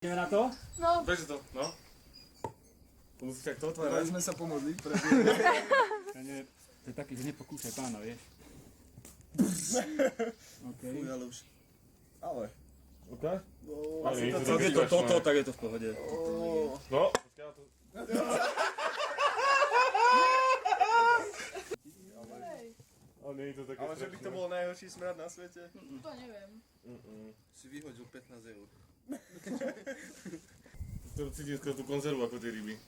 Ideme na to? No. Bež to, no. Musíš tak to Teraz otvárať. sme sa pomodli. Ja nie, to je taký, že nepokúšaj pána, vieš. Okay. Fuj, ale už. Ale. OK? Ale Ak je to toto, tak je to v pohode. No, počkaj, ja to... Ale nie je to také Ale že by to bol najhorší smrad na svete? To neviem. Si vyhodil 15 eur. To cítim skôr tú konzervu ako tie ryby.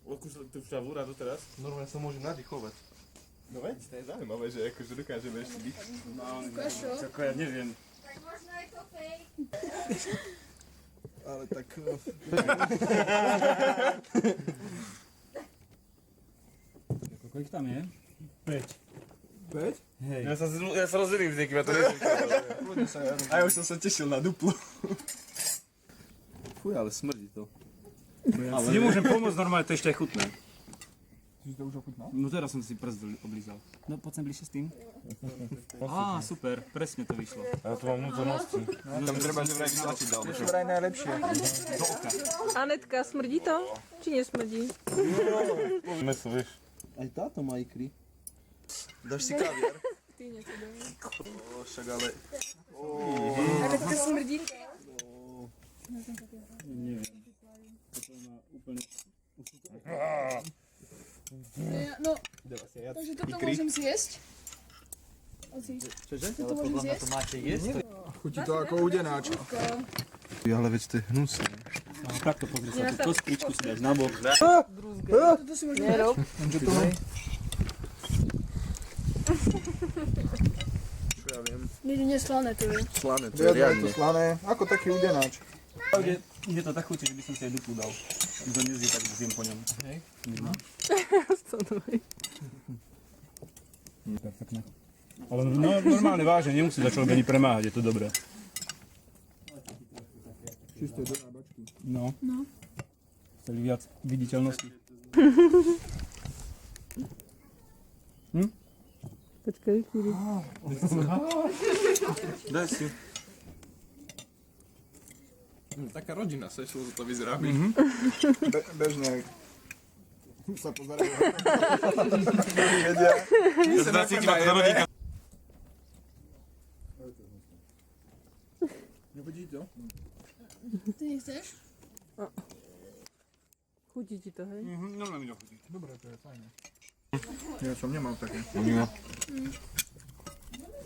Odkúšal tú šťavúra doteraz? Normálne sa môžem nadýchovať. No veď, to je zaujímavé, že akože dokážeme ešte byť. Ukáž čo? Ako ja neviem. Tak možno je to fake. Ale tak... Koľko tam je? 5. 5? Hej. Ja sa rozdelím s niekým, ja to neviem. Kľudne sa ja. A ja už som sa tešil na duplo. Fuj, ale smrdí to. Ja si nemôžem pomôcť, normálne to ešte aj chutné. Si to už ochutnal? No teraz som si prst oblízal. No poď sem bližšie s tým. Á, super, presne to vyšlo. Ja tu mám vnútornosti. Tam treba, že vraj vytlačiť dal. To je vraj najlepšie. Anetka, smrdí to? Či nesmrdí? Meso, vieš. Aj táto má ikry. Dáš si kaviar? Ty niečo dáš. Však ale... Anetka, smrdí to? Neviem. Toto má úplne... No, takže toto môžem zjesť. Oci, Čože? toto môžem zjesť. Chutí to ako udenáča. Ale veď to je hnusné. No, takto pozri sa, tú kostričku si dáš na bok. Toto si môžem dať. Čo ja viem. Nie, slané to je. Slané, to je riadne. Slané, ako taký udenáč. Ide to tak chutí, že by som si aj duplu dal. Už to nezje, tak zjem po ňom. Hej? Perfektné. Ale no, normálne vážne, nemusí za človek ani premáhať, je to dobré. Čisté do nábačky. No. Chceli viac viditeľnosti. Počkaj, chvíli. Daj si. Taká rodina sa išlo, to vyzerá byť. Bežne. Sa pozerajú. Zda cítim ako za rodinka. Nechodí to? Ty nechceš? Chutí ti to, hej? Normálne mi to chutí. Dobre, to je fajné. Ja som nemal také.